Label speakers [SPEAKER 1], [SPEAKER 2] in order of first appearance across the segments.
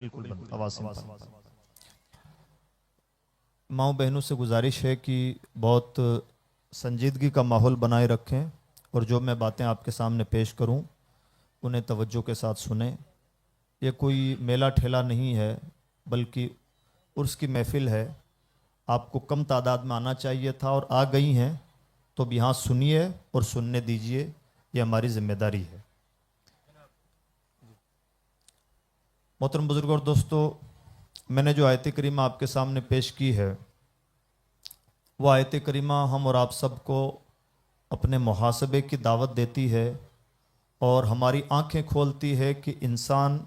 [SPEAKER 1] बिल्कुल बंद आवाज से। माओ बहनों से गुजारिश है कि बहुत संजीदगी का माहौल बनाए रखें और जो मैं बातें आपके सामने पेश करूं उन्हें तवज्जो के साथ सुने। ये कोई मेला ठेला नहीं है बल्कि उर्स की महफिल है। आपको कम तादाद में आना चाहिए था और आ गई हैं, तो अब यहाँ सुनिए और सुनने दीजिए, ये हमारी जिम्मेदारी है। मोहतरम बुजुर्ग और दोस्तों, मैंने जो आयत करीमा आपके सामने पेश की है वो आयत करीमा हम और आप सबको अपने मुहासबे की दावत देती है और हमारी आंखें खोलती है कि इंसान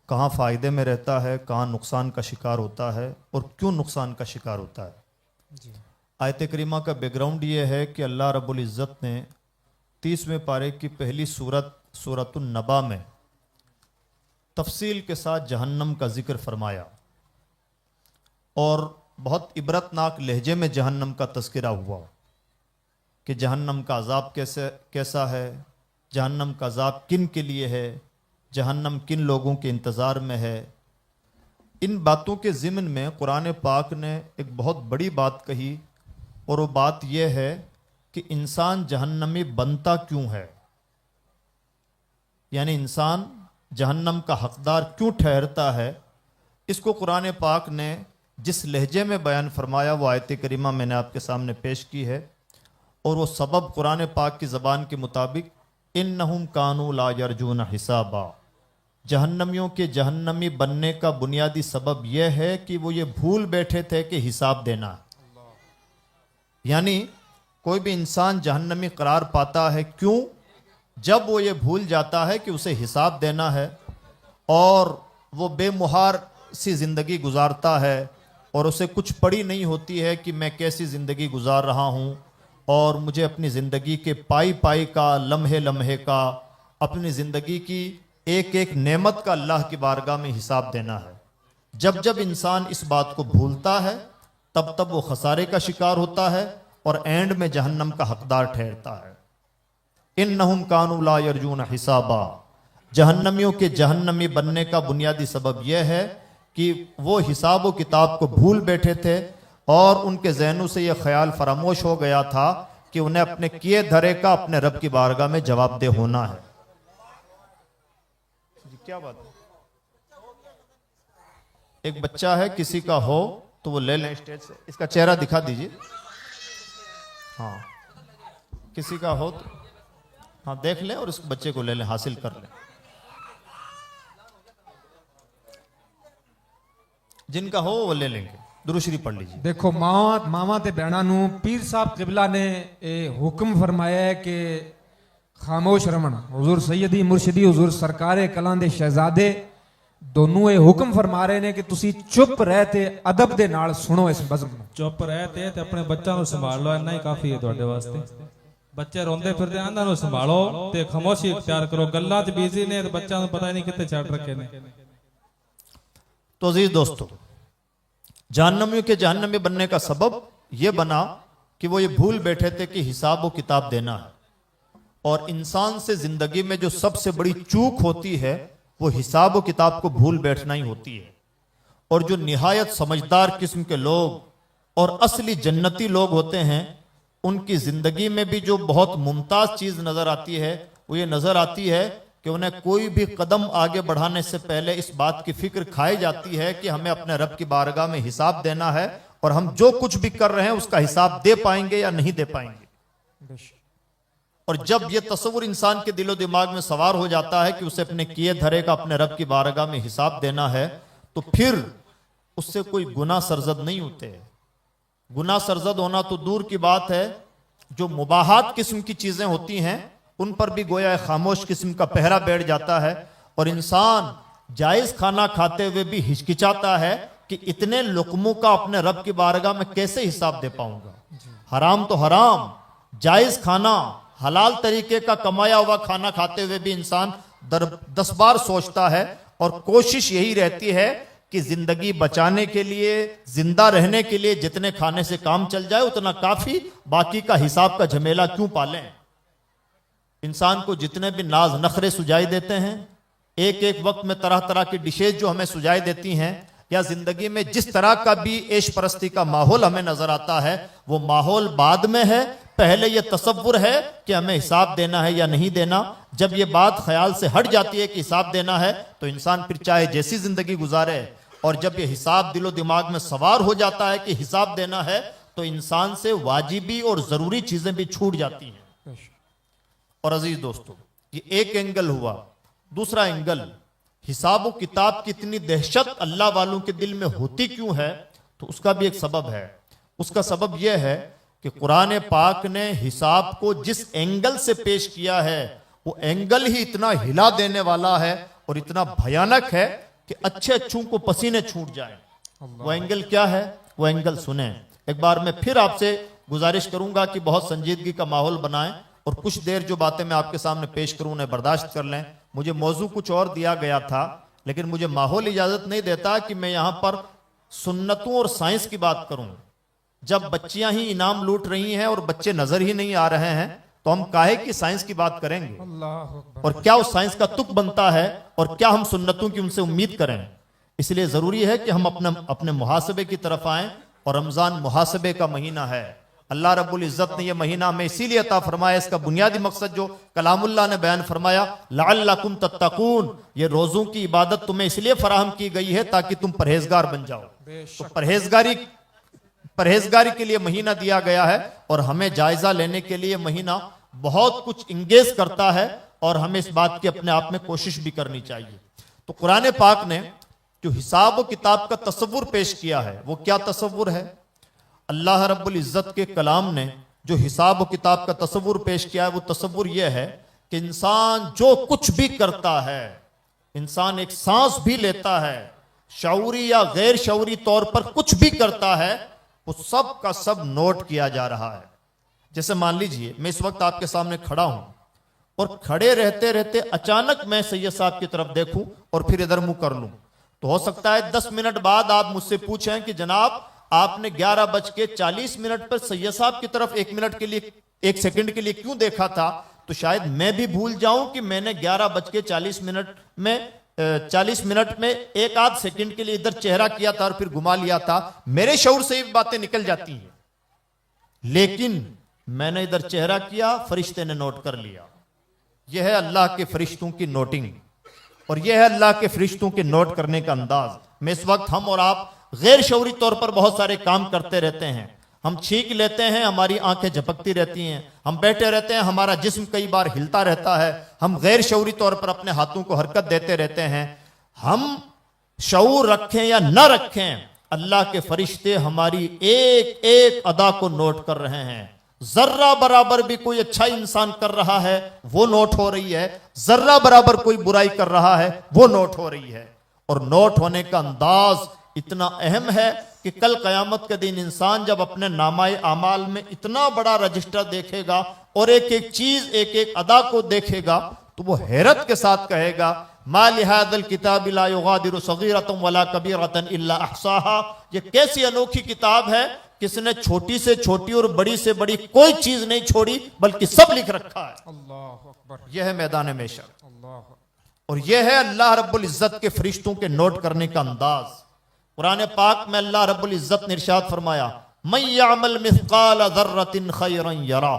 [SPEAKER 1] कहाँ फ़ायदे में रहता है, कहाँ नुकसान का शिकार होता है और क्यों नुकसान का शिकार होता है। आयत करीमा का बैकग्राउंड ये है कि अल्लाह रब्बुल इज़्ज़त ने 30वें पारे की पहली सूरतुन नबा में तफसील के साथ जहन्नम का जिक्र फरमाया और बहुत इबरतनाक लहजे में जहन्नम का तज़किरा हुआ कि जहन्नम का अज़ाब कैसा है, जहन्नम का अज़ाब किन के लिए है, जहन्नम किन लोगों के इंतज़ार में है। इन बातों के ज़िम्न में कुरान पाक ने एक बहुत बड़ी बात कही और वो बात यह है कि इंसान जहन्नमी बनता क्यों है, यानी इंसान जहन्नम का हकदार क्यों ठहरता है। इसको कुरान पाक ने जिस लहजे में बयान फरमाया वो आयत करीमा मैंने आपके सामने पेश की है और वो सबब कुरान पाक की ज़बान के मुताबिक इन्नहुम कानू ला यरजून हिसाबा, जहन्नमियों के जहन्नमी बनने का बुनियादी सबब यह है कि वो ये भूल बैठे थे कि हिसाब देना। यानी कोई भी इंसान जहन्नमी करार पाता है क्यों? जब वो ये भूल जाता है कि उसे हिसाब देना है और वो बेमुहार सी ज़िंदगी गुजारता है और उसे कुछ पड़ी नहीं होती है कि मैं कैसी ज़िंदगी गुजार रहा हूँ और मुझे अपनी ज़िंदगी के पाई पाई का, लम्हे लम्हे का, अपनी ज़िंदगी की एक एक नेमत का अल्लाह की बारगाह में हिसाब देना है। जब जब इंसान इस बात को भूलता है तब तब वो खसारे का शिकार होता है और एंड में जहन्नम का हकदार ठहरता है। इन्नहुम कानू ला यरजून हिसाबा, जहन्नमियों के जहन्नमी बनने का बुनियादी सबब यह है कि वो हिसाब व किताब को भूल बैठे थे और उनके जहनों से यह ख्याल फरामोश हो गया था कि उन्हें अपने किए धरे का अपने रब की बारगाह में जवाबदेह होना है। क्या बात है? एक बच्चा है, किसी का हो तो वो ले लें स्टेज से, इसका चेहरा दिखा दीजिए। हाँ, किसी का हो तो हाँ देख ले और इस बच्चे को ले लें, हासिल कर लें। जिनका हो वो ले लेंगे। दुरूद शरीफ पढ़ लीजिए।
[SPEAKER 2] देखो मामा ते भैणा नू पीर साहब किबला ने हुक्म फरमाया है कि खामोश रमन। हुजूर सैयदी मुर्शिदी हुजूर सरकारे कलां दे शहजादे दोनों ये हुक्म फरमा रहे ने कि तुसी चुप रहते अदब दे नाल सुनो इस बज़म नू।
[SPEAKER 3] चुप रहते ते अपने बच्चों को संभाल लो, इन्ना ही काफी है तुहाडे वास्ते। बच्चे रोंदे फिरदे आंदा नु संभालो ते खामोशी इख्तियार करो। गल्लां च बिजी ने ते बच्चों को पता ही नहीं कितने छड़ रखे ने।
[SPEAKER 1] तो अजीज दोस्तों, जहन्नमियों के जहन्नमी बनने का सबब यह बना कि वो ये भूल बैठे थे कि हिसाब व किताब देना है और इंसान से जिंदगी में जो सबसे बड़ी चूक होती है वो हिसाब व किताब को भूल बैठना ही होती है। और जो निहायत समझदार किस्म के लोग और असली जन्नती लोग होते हैं उनकी जिंदगी में भी जो बहुत मुमताज चीज नजर आती है वो ये नजर आती है कि उन्हें कोई भी कदम आगे बढ़ाने से पहले इस बात की फिक्र खाई जाती है कि हमें अपने रब की बारगाह में हिसाब देना है और हम जो कुछ भी कर रहे हैं उसका हिसाब दे पाएंगे या नहीं दे पाएंगे। और जब यह तस्वुर इंसान के दिलो दिमाग में सवार हो जाता है कि उसे अपने किए धरे का अपने रब की बारगाह में हिसाब देना है तो फिर उससे कोई गुनाह सरजद नहीं होते। गुनाह सरजद होना तो दूर की बात है, जो मुबाहात किस्म की चीजें होती हैं उन पर भी गोया खामोश किस्म का पहरा बैठ जाता है और इंसान जायज खाना खाते हुए भी हिचकिचाता है कि इतने लुकमों का अपने रब की बारगाह में कैसे हिसाब दे पाऊंगा। हराम तो हराम, जायज खाना, हलाल तरीके का कमाया हुआ खाना खाते हुए भी इंसान 10 बार सोचता है और कोशिश यही रहती है कि जिंदगी बचाने के लिए, जिंदा रहने के लिए जितने खाने से काम चल जाए उतना काफी, बाकी का हिसाब का झमेला क्यों पालें। इंसान को जितने भी नाज नखरे सुझाई देते हैं एक एक वक्त में तरह तरह की डिशेज जो हमें सुझाई देती हैं, या जिंदगी में जिस तरह का भी ऐश परस्ती का माहौल हमें नजर आता है, वो माहौल बाद में है। पहले ये तसव्वुर है कि हमें हिसाब देना है या नहीं देना। जब ये बात ख्याल से हट जाती है कि हिसाब देना है, तो इंसान फिर चाहे जैसी जिंदगी गुजारे, और जब ये हिसाब दिलो दिमाग में सवार हो जाता है कि हिसाब देना है, तो इंसान से वाजिबी और जरूरी चीजें भी छूट जाती हैं। और अजीज दोस्तों, ये एक एंगल हुआ। दूसरा एंगल, हिसाब व किताब की इतनी दहशत अल्लाह वालों के दिल में होती क्यों है, तो उसका भी एक सबब है। उसका सबब यह है कि कुरान पाक ने हिसाब को जिस एंगल से पेश किया है, वो एंगल ही इतना हिला देने वाला है और इतना भयानक है कि अच्छे अच्छों को पसीने छूट जाए। वो एंगल क्या है? वो एंगल सुने। एक बार मैं फिर आपसे गुजारिश करूंगा कि बहुत संजीदगी का माहौल बनाएं और कुछ देर जो बातें मैं आपके सामने पेश करूं उन्हें बर्दाश्त कर लें। मुझे मौजू कुछ और दिया गया था, लेकिन मुझे माहौल इजाजत नहीं देता कि मैं यहां पर सुन्नतों और साइंस की बात करूं। जब बच्चियां ही इनाम लूट रही हैं और बच्चे नजर ही नहीं आ रहे हैं, तो हम काहे की साइंस की बात करेंगे? और क्या उस साइंस का तुक बनता है, और क्या हम सुन्नतों की उनसे उम्मीद करें? इसलिए जरूरी है कि हम अपने मुहासबे की तरफ आएं, और रमजान मुहासबे का महीना है। अल्लाह रब्बुल इज्जत ने यह महीना हमें इसीलिए अता फरमाया, इसका बुनियादी मकसद जो कलामुल्लाह ने बयान फरमाया, लअल्लकुम तत्तकून, ये रोजों की इबादत तुम्हें इसलिए फराहम की गई है ताकि तुम परहेजगार बन जाओ। तो परहेजगारी के लिए महीना दिया गया है, और हमें जायजा लेने के लिए महीना बहुत कुछ इंगेज करता है, और हमें इस बात की अपने आप में कोशिश भी करनी चाहिए। तो कुरान पाक ने जो हिसाब व किताब का तसव्वुर पेश किया है, वो क्या तसव्वुर है? अल्लाह रब्बुल इज्जत के कलाम ने जो हिसाब व किताब का तसव्वुर पेश किया है, वो तसव्वुर यह है कि इंसान जो कुछ भी करता है, इंसान एक सांस भी लेता है, शऊरी या गैर शऊरी तौर पर कुछ भी करता है, वो सब का सब नोट किया जा रहा है। जैसे मान लीजिए मैं इस वक्त आपके सामने खड़ा हूं, और खड़े रहते रहते अचानक मैं सैयद साहब की तरफ देखूं और फिर इधर मुंह कर लूं, तो हो सकता है 10 मिनट बाद आप मुझसे पूछें कि जनाब आपने 11:40 पर सैयद साहब की तरफ 1 मिनट के लिए, 1 सेकंड के लिए क्यों देखा था? तो शायद मैं भी भूल जाऊं कि मैंने 11:40 में 40 मिनट में 1 आध सेकंड के लिए इधर चेहरा किया था और फिर घुमा लिया था। मेरे शऊर से ये बातें निकल जाती हैं, लेकिन मैंने इधर चेहरा किया, फरिश्ते ने नोट कर लिया। यह है अल्लाह के फरिश्तों की नोटिंग, और यह है अल्लाह के फरिश्तों के नोट करने का अंदाज। मैं इस वक्त, हम और आप गैर शऊरी तौर पर बहुत सारे काम करते रहते हैं। हम छींक लेते हैं, हमारी आंखें झपकती रहती हैं, हम बैठे रहते हैं, हमारा जिस्म कई बार हिलता रहता है, हम गैर शऊरी तौर पर अपने हाथों को हरकत देते रहते हैं। हम शऊर रखें या न रखें, अल्लाह के फरिश्ते हमारी एक एक अदा को नोट कर रहे हैं। जर्रा बराबर भी कोई अच्छा इंसान कर रहा है, वो नोट हो रही है। जर्रा बराबर कोई बुराई कर रहा है, वो नोट हो रही है। और नोट होने का अंदाज इतना अहम है कि कल कयामत के दिन इंसान जब अपने नामाए आमाल में इतना बड़ा रजिस्टर देखेगा और एक एक चीज, एक एक अदा को देखेगा, तो वो हैरत के साथ कहेगा, मा लिहादल किताब ला युगादिरु सगीरतन वला कबीरतन इल्ला अहसाहा। ये कैसी अनोखी किताब है, किसने छोटी से छोटी और बड़ी से बड़ी कोई चीज नहीं छोड़ी, बल्कि सब लिख रखा है।
[SPEAKER 2] अल्लाह अकबर,
[SPEAKER 1] यह है मैदान महशर,
[SPEAKER 2] अल्लाह,
[SPEAKER 1] और यह है अल्लाह रब्बुल इज्जत के फरिश्तों के नोट करने का अंदाज। कुरान पाक में अल्लाह रब्बुल इज्जत ने इरशाद फरमाया, मन यअमल मिस्काल ज़र्रतिन खैरन यरा।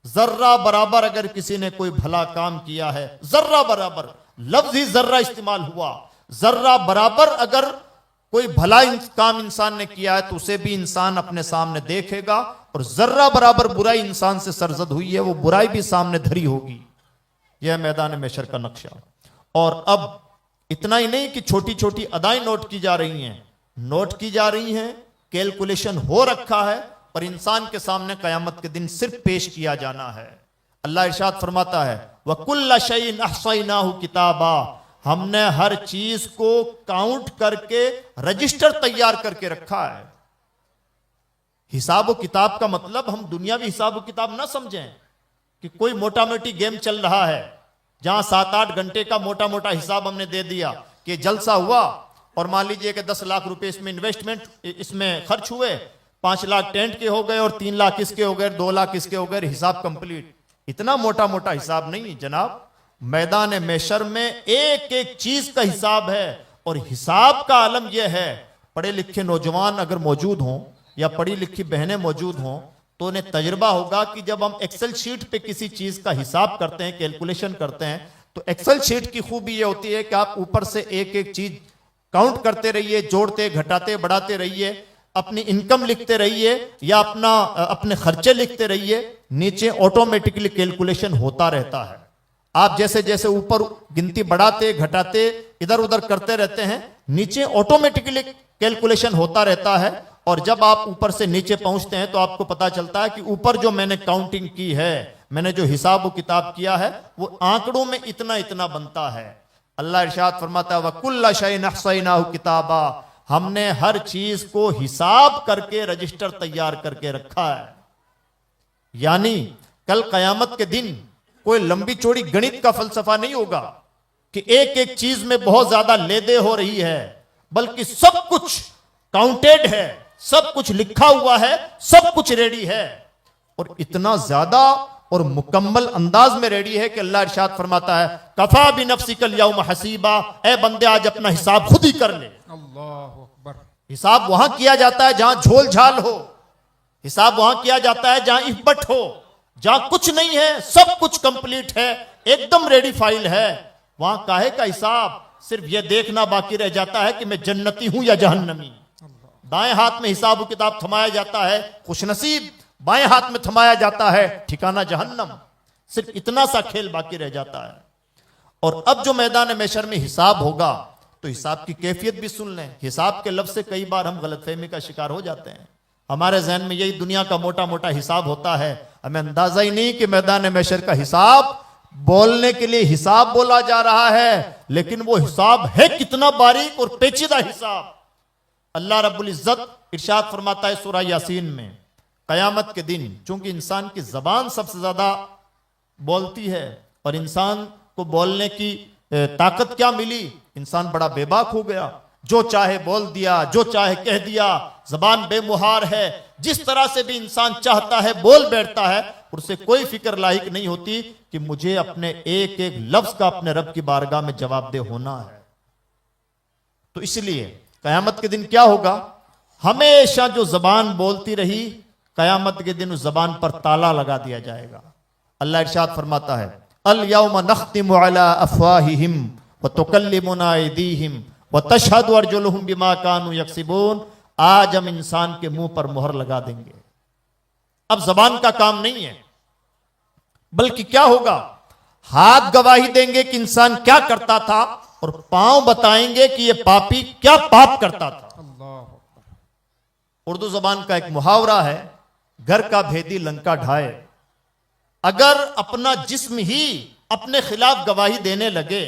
[SPEAKER 1] जर्रा बराबर अगर किसी ने कोई भला काम किया है, जर्रा बराबर, लफ्ज ही जर्रा इस्तेमाल हुआ, जर्रा बराबर अगर कोई भला काम इंसान ने किया है तो उसे भी इंसान अपने सामने देखेगा, और जर्रा बराबर बुराई इंसान से सरजद हुई है, वो बुराई भी सामने धरी होगी। यह मैदान महशर का नक्शा। और अब इतना ही नहीं कि छोटी छोटी अदाएं नोट की जा रही हैं, नोट की जा रही हैं, कैलकुलेशन हो रखा है, और इंसान के सामने कयामत के दिन सिर्फ पेश किया जाना है। अल्लाह इरशाद फरमाता है, वकुल्ला शैइन अहसैनाहु किताबा, हमने हर चीज को काउंट करके रजिस्टर तैयार करके रखा है। हिसाब किताब का मतलब हम दुनियावी हिसाब किताब ना समझें कि कोई मोटा मोटी गेम चल रहा है जहां 7-8 घंटे का मोटा मोटा हिसाब हमने दे दिया कि जलसा हुआ और मान लीजिए कि 10 लाख रुपए इसमें इन्वेस्टमेंट इसमें खर्च हुए, 5 लाख टेंट के हो गए और 3 लाख इसके हो गए, 2 लाख इसके हो गए, हिसाब कंप्लीट। इतना मोटा मोटा हिसाब नहीं जनाब। मैदान मैशर में एक एक चीज का हिसाब है। और हिसाब का आलम यह है, पढ़े लिखे नौजवान अगर मौजूद हों या पढ़ी लिखी बहनें मौजूद हों तो उन्हें तजुर्बा होगा कि जब हम एक्सेल शीट पे किसी चीज का हिसाब करते हैं, कैलकुलेशन करते हैं, तो एक्सेल शीट की खूबी यह होती है कि आप ऊपर से एक एक चीज काउंट करते रहिए, जोड़ते घटाते बढ़ाते रहिए, अपनी इनकम लिखते रहिए या अपने खर्चे लिखते रहिए, नीचे ऑटोमेटिकली कैलकुलेशन होता रहता है। आप जैसे जैसे ऊपर गिनती बढ़ाते घटाते इधर उधर करते रहते हैं, नीचे ऑटोमेटिकली कैलकुलेशन होता रहता है। और जब आप ऊपर से नीचे पहुंचते हैं तो आपको पता चलता है कि ऊपर जो मैंने काउंटिंग की है, मैंने जो हिसाब व किताब किया है, वो आंकड़ों में इतना इतना बनता है। अल्लाह इरशाद फरमाता है वकुल्ला शैइन अहसैनाहु किताबा, हमने हर चीज को हिसाब करके रजिस्टर तैयार करके रखा है। यानी कल कयामत के दिन कोई लंबी चौड़ी गणित का फलसफा नहीं होगा कि एक एक चीज में बहुत ज्यादा लेदे हो रही है, बल्कि सब कुछ काउंटेड है, सब कुछ लिखा हुआ है, सब कुछ रेडी है। और इतना ज्यादा और मुकम्मल अंदाज में रेडी है कि अल्लाह इरशाद फरमाता है कफा बि नफ्सिकल यौम हसीबा, ए बंदे आज अपना हिसाब खुद ही कर ले।
[SPEAKER 2] अल्लाहु अकबर।
[SPEAKER 1] हिसाब वहां किया जाता है जहां झोल झाल हो, हिसाब वहां किया जाता है जहां इफबट हो, जहां कुछ नहीं है, सब कुछ कंप्लीट है, एकदम रेडी फाइल है। वहां काहे का हिसाब, सिर्फ यह देखना बाकी रह जाता है कि मैं जन्नती हूं या जहन्नमी। दाएं हाथ में हिसाब किताब थमाया जाता है, खुशनसीब, बाएं हाथ में थमाया जाता है, ठिकाना जहन्नम। सिर्फ इतना सा खेल बाकी रह जाता है। और अब जो मैदान मैशर में हिसाब होगा तो हिसाब की कैफियत भी सुन लें। हिसाब के लफ्ज से कई बार हम गलतफहमी का शिकार हो जाते हैं। हमारे जहन में यही दुनिया का मोटा मोटा हिसाब होता है, हमें अंदाजा ही नहीं कि मैदान मैशर का हिसाब बोलने के लिए हिसाब बोला जा रहा है, लेकिन वो हिसाब है कितना बारीक और पेचीदा हिसाब। अल्लाह रब्बुल इज्जत इरशाद फरमाता है सूरह यासीन में, कयामत के दिन चूंकि इंसान की जबान सबसे ज्यादा बोलती है और इंसान को बोलने की ताकत क्या मिली, इंसान बड़ा बेबाक हो गया, जो चाहे बोल दिया, जो चाहे कह दिया, जबान बेमुहार है, जिस तरह से भी इंसान चाहता है बोल बैठता है, उससे कोई फिक्र लायक नहीं होती कि मुझे अपने एक एक लफ्ज का अपने रब की बारगाह में जवाबदेह होना है। तो इसलिए कयामत के दिन क्या होगा, हमेशा जो जबान बोलती रही, कयामत के दिन उस जबान पर ताला लगा दिया जाएगा। अल्लाह इरशाद फरमाता है अल यौम नख्तिमु अला अफवाहिहिम व तुकल्लिमुना अयदीहिम व तशहदु अर्जुलुहुम बिमा कानू यक्सिबून, आज हम इंसान के मुंह पर मोहर लगा देंगे। अब जबान का काम नहीं है, बल्कि क्या होगा, हाथ गवाही देंगे कि इंसान क्या करता था और पांव बताएंगे कि यह पापी क्या पाप करता था। उर्दू जबान का एक मुहावरा है, घर का भेदी लंका ढाए। अगर अपना जिस्म ही अपने खिलाफ गवाही देने लगे,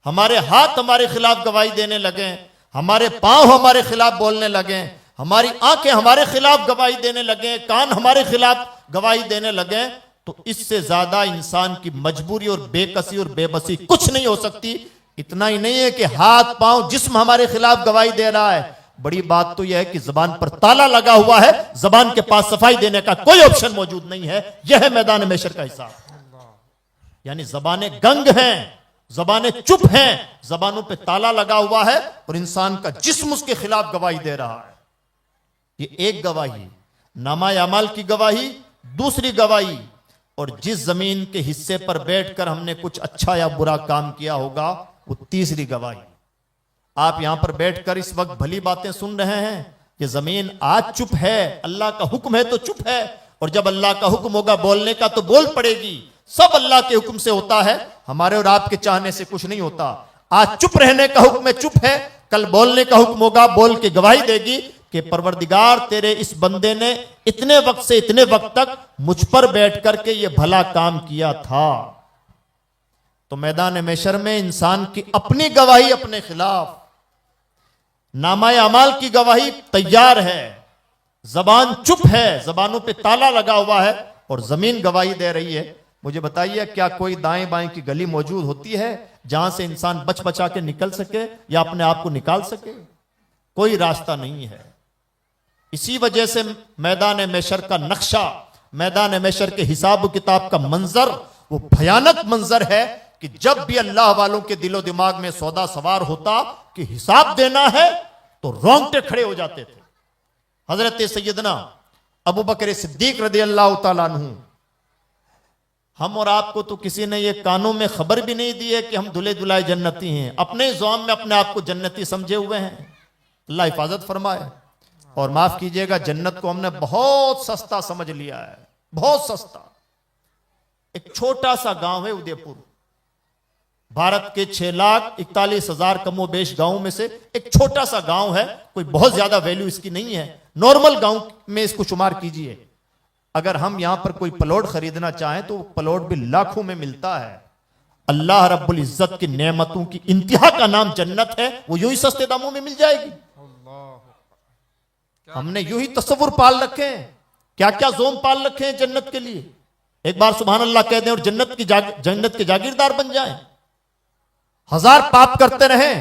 [SPEAKER 1] हमारे हाथ हमारे खिलाफ गवाही देने लगे, हमारे पांव हमारे खिलाफ बोलने लगे, हमारी आंखें हमारे खिलाफ गवाही देने लगे, कान हमारे खिलाफ गवाही देने लगे, तो इससे ज्यादा इंसान की मजबूरी और बेकसी और बेबसी कुछ नहीं हो सकती। इतना ही नहीं है कि हाथ पांव जिस्म हमारे खिलाफ गवाही दे रहा है, बड़ी बात तो यह है कि जबान पर ताला लगा हुआ है, जबान के पास सफाई देने का कोई ऑप्शन मौजूद नहीं है। यह है मैदान मैशर का हिसाब। यानी जबानें गंग हैं, जबानें चुप हैं, जबानों पे ताला लगा हुआ है और इंसान का जिस्म उसके खिलाफ गवाही दे रहा है। ये एक गवाही, नामा अमाल की गवाही, दूसरी गवाही, और जिस जमीन के हिस्से पर बैठकर हमने कुछ अच्छा या बुरा काम किया होगा वो तीसरी गवाही। आप यहां पर बैठकर इस वक्त भली बातें सुन रहे हैं, ये जमीन आज चुप है, अल्लाह का हुक्म है तो चुप है, और जब अल्लाह का हुक्म होगा बोलने का तो बोल पड़ेगी। सब अल्लाह के हुक्म से होता है, हमारे और आपके चाहने से कुछ नहीं होता। आज चुप रहने का हुक्म है, चुप है, कल बोलने का हुक्म होगा, बोल के गवाही देगी कि परवरदिगार तेरे इस बंदे ने इतने वक्त से इतने वक्त तक मुझ पर बैठ करके ये भला काम किया था। तो मैदान मैशर में इंसान की अपनी गवाही अपने खिलाफ, नामाए अमाल की गवाही तैयार है, जबान चुप है, जबानों पे ताला लगा हुआ है और जमीन गवाही दे रही है। मुझे बताइए, क्या कोई दाएं बाएं की गली मौजूद होती है जहां से इंसान बच बचा के निकल सके या अपने आप को निकाल सके? कोई रास्ता नहीं है। इसी वजह से मैदान मैशर का नक्शा, मैदान मैशर के हिसाब किताब का मंजर वो भयानक मंजर है कि जब भी अल्लाह वालों के दिलो दिमाग में सौदा सवार होता कि हिसाब देना है तो रोंगटे खड़े हो जाते थे। हजरत सैयदना अबू बकर सिद्दीक रदी अल्लाह तआला अन्हु, हम और आपको तो किसी ने ये कानों में खबर भी नहीं दी है कि हम दुल्हे दुल्हाए जन्नती हैं, अपने ज़ौम में अपने आप को जन्नती समझे हुए हैं। अल्लाह हिफाजत फरमाए। और माफ कीजिएगा, जन्नत को हमने बहुत सस्ता समझ लिया है, बहुत सस्ता। एक छोटा सा गांव है उदयपुर, भारत के 6,41,000 कमोबेश गांवों में से एक छोटा सा गांव है। कोई बहुत ज्यादा वैल्यू इसकी नहीं है, नॉर्मल गांव में इसको शुमार कीजिए। अगर हम यहां पर कोई प्लॉट खरीदना चाहें तो प्लॉट भी लाखों में मिलता है। अल्लाह रब्बुल इज्जत की नेमतों की इंतहा का नाम जन्नत है, वो यूं ही सस्ते दामों में मिल जाएगी। हमने यूं ही तस्वुर पाल रखे हैं, क्या क्या जोम पाल रखे हैं जन्नत के लिए। एक बार सुभान अल्लाह कह दें और जन्नत के जागीरदार बन जाएं। हजार पाप करते रहें,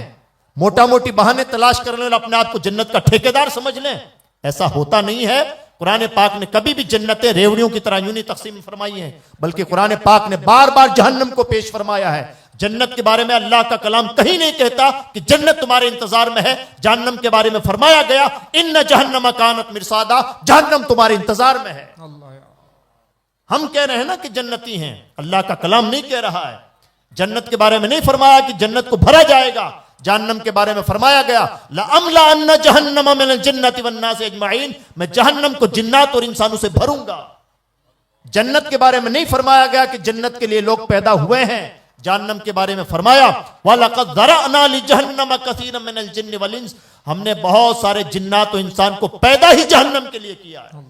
[SPEAKER 1] मोटा मोटी बहाने तलाश करने वाले अपने आप को जन्नत का ठेकेदार समझ लें, ऐसा होता नहीं है। कुरान पाक ने कभी भी जन्नतें रेवड़ियों की तरह यूं नहीं तकसीम फरमाई है, बल्कि कुरान पाक ने बार बार जहन्नम को पेश फरमाया है। जन्नत के बारे में अल्लाह का कलाम कहीं नहीं कहता कि जन्नत तुम्हारे इंतजार में है। जहन्नम के बारे में फरमाया गया इन्न जहन्नम कानत मिर्सादा, जहन्नम तुम्हारे इंतजार में है। हम कह रहे हैं ना कि जन्नती हैं, अल्लाह का कलाम नहीं कह रहा है। जन्नत के बारे में नहीं फरमाया कि जन्नत को भरा जाएगा। जहन्नम के बारे में फरमाया गया लअमला अन्ना जहन्नम मिनल जिन्नति वन्नास अजमईन, मैं जहन्नम को जिन्नात और इंसानों से भरूंगा। जन्नत के बारे में नहीं फरमाया गया कि जन्नत के लिए लोग पैदा हुए हैं। जहन्नम के बारे में फरमाया वलक़द ज़रअना लिजहन्नम कसीरम मिनल जिन्न वल इंस, हमने बहुत सारे जिन्नात और इंसान को पैदा ही जहन्नम के लिए किया है,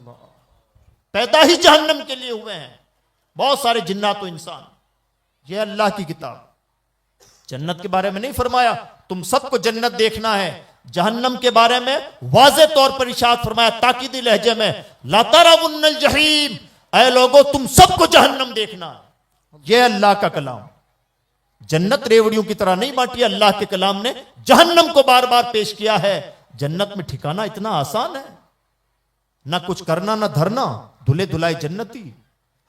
[SPEAKER 1] पैदा ही जहन्नम के लिए हुए हैं बहुत सारे जिन्नात और इंसान। ये अल्लाह की किताब। जन्नत के बारे में नहीं फरमाया तुम सबको जन्नत देखना है। जहन्नम के बारे में वाज़े तौर पर इरशाद फरमाया ताकीदी लहजे में ला तरावुन्नल जहीम, ऐ लोगों तुम सबको जहन्नम देखना है। यह अल्लाह का कलाम। जन्नत रेवड़ियों की तरह नहीं बांटी, अल्लाह के कलाम ने जहन्नम को बार बार पेश किया है। जन्नत में ठिकाना इतना आसान है, ना कुछ करना ना धरना, दुल्हे दुल्हाए जन्नती।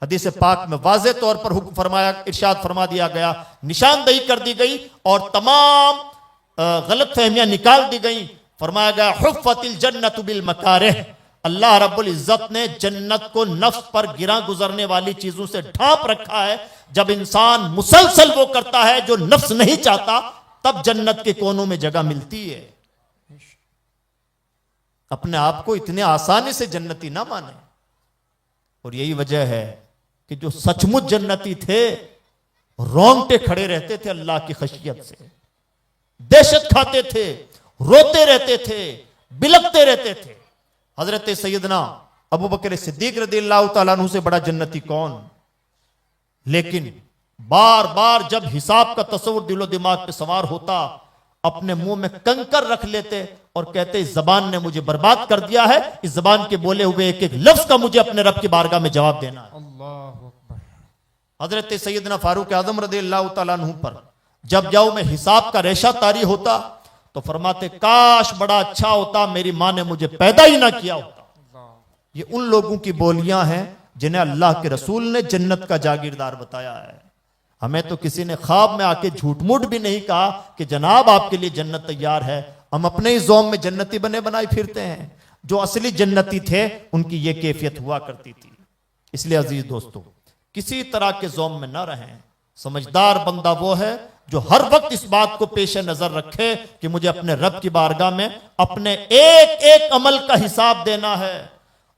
[SPEAKER 1] हदीस पाक में वाज़े तौर पर हुक्म फरमाया, इरशाद फरमा दिया गया, निशानदही कर दी गई और तमाम गलत फहमियां निकाल दी गई। फरमाया गया हुफ़्फ़तिल जन्नतु बिल मकारिह, अल्लाह रब्बुल इज्जत ने जन्नत को नफ्स पर गिरा गुजरने वाली चीजों से ढांप रखा है। जब इंसान मुसलसल वो करता है जो नफ्स नहीं चाहता, तब जन्नत के कोनों में जगह मिलती है। अपने आप को इतने आसानी से जन्नती ना माने। और यही वजह है कि जो सचमुच जन्नती थे रोंगटे खड़े रहते थे अल्लाह की खशियत से, दहशत खाते थे, रोते रहते थे, बिलखते रहते थे। हजरत सैयदना अबू बकर सिद्दीक रज़ियल्लाहु तआला अन्हु से बड़ा जन्नती कौन। लेकिन बार बार जब हिसाब का तस्वुर दिलो दिमाग पे सवार होता, अपने मुंह में कंकर रख लेते और कहते इस जबान ने मुझे बर्बाद कर दिया है, इस जबान के बोले हुए एक एक लफ्ज का मुझे अपने रब की बारगाह में जवाब देना है। हजरत सैयदना फारूक आजम रज़ियल्लाहु तआला अन्हु पर जब जाओ में हिसाब का रेशा तारी होता तो फरमाते काश बड़ा अच्छा होता मेरी मां ने मुझे पैदा ही ना किया होता। ये उन लोगों की बोलियां हैं जिन्हें अल्लाह के रसूल ने जन्नत का जागीरदार बताया है। हमें तो किसी ने ख्वाब में आके झूठ मूठ भी नहीं कहा कि जनाब आपके लिए जन्नत तैयार है। हम अपने ही ज़ौम में जन्नती बने बनाए फिरते हैं। जो असली जन्नती थे उनकी ये कैफियत हुआ करती थी। इसलिए अजीज दोस्तों, किसी तरह के ज़ौम में न रहें। समझदार बंदा वो है जो हर वक्त इस बात को पेश नजर रखे कि मुझे अपने रब की बारगाह में अपने एक एक अमल का हिसाब देना है।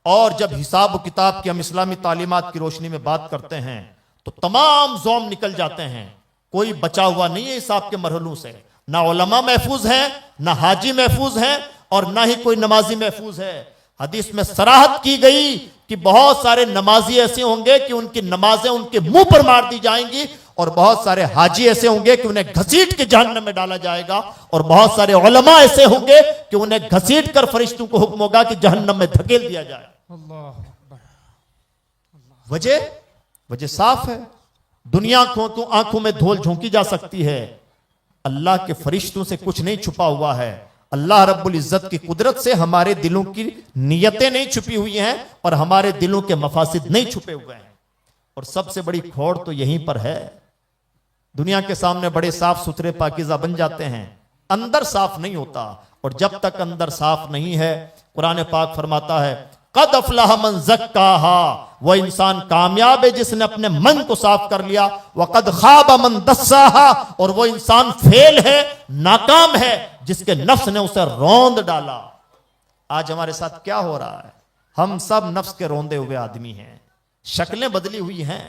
[SPEAKER 1] और जब हिसाब किताब की हम इस्लामी तालीमात की रोशनी में बात करते हैं तो तमाम ज़ौम निकल जाते हैं, कोई बचा हुआ नहीं है हिसाब के मरहलों से। ना उलमा महफूज हैं, ना हाजी महफूज हैं और ना ही कोई नमाजी महफूज है। हदीस में सराहत की गई कि बहुत सारे नमाजी ऐसे होंगे कि उनकी नमाजें उनके मुंह पर मार दी जाएंगी और बहुत सारे हाजी ऐसे होंगे कि उन्हें घसीट के जहन्नम में डाला जाएगा और बहुत सारे उलमा ऐसे होंगे कि उन्हें घसीट कर फरिश्तों को हुक्म होगा कि जहन्नम में धकेल दिया जाए। वजह साफ है। दुनिया को तो आंखों में धूल झोंकी जा सकती है, अल्लाह के फरिश्तों से कुछ नहीं छुपा हुआ है। अल्लाह रब्बुल इज्जत की कुदरत से हमारे दिलों की नियतें नहीं छुपी हुई हैं और हमारे दिलों के मफासिद नहीं छुपे हुए हैं। और सबसे बड़ी खोड़ तो यहीं पर है। दुनिया के सामने बड़े साफ सुथरे पाकीज़ा बन जाते हैं, अंदर साफ नहीं होता। और जब तक अंदर साफ नहीं है, कुरान पाक फरमाता है कद अफलह मन ज़क्काहा, वो इंसान कामयाब है जिसने अपने मन को साफ कर लिया। वक़द खाब मन दस्साहा, और वो इंसान फेल है, नाकाम है जिसके नफ्स ने उसे रौंद डाला। आज हमारे साथ क्या हो रहा है? हम सब नफ्स के रौंदे हुए आदमी हैं, शक्लें बदली हुई हैं,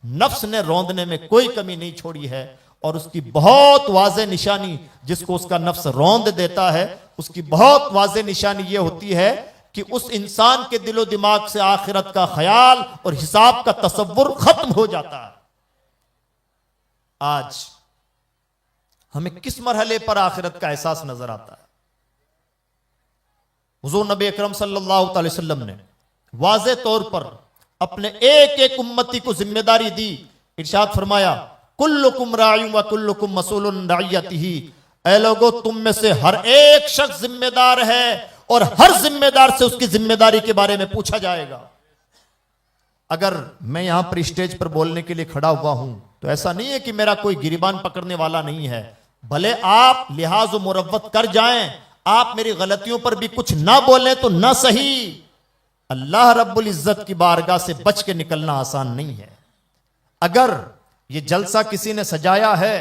[SPEAKER 1] नफ्स ने रौंदने में कोई कमी नहीं छोड़ी है। और उसकी बहुत वाज़े निशानी, जिसको उसका नफ्स रौंद देता है, उसकी बहुत वाज़े निशानी यह होती है कि उस इंसान के दिलो दिमाग से आखिरत का ख्याल और हिसाब का तसव्वुर खत्म हो जाता है। आज हमें किस मरहले पर आखिरत का एहसास नजर आता है? हुजूर नबी अकरम सल्लल्लाहु अलैहि वसल्लम ने वाज़े तौर पर अपने एक एक उम्मती को जिम्मेदारी दी। इरशाद फरमाया कुल्लुकुम राइयुन व कुल्लुकुम मसूलुन अन रइयतिही, ऐ लोगों तुम में से हर एक शख्स जिम्मेदार है और हर जिम्मेदार से उसकी जिम्मेदारी के बारे में पूछा जाएगा। अगर मैं यहां पर स्टेज पर बोलने के लिए खड़ा हुआ हूं तो ऐसा नहीं है कि मेरा कोई गिरीबान पकड़ने वाला नहीं है। भले आप लिहाज व मुरव्वत कर जाएं, आप मेरी गलतियों पर भी कुछ ना बोलें तो ना सही, अल्लाह रब्बुल इज्जत की बारगाह से बच के निकलना आसान नहीं है। अगर ये जलसा किसी ने सजाया है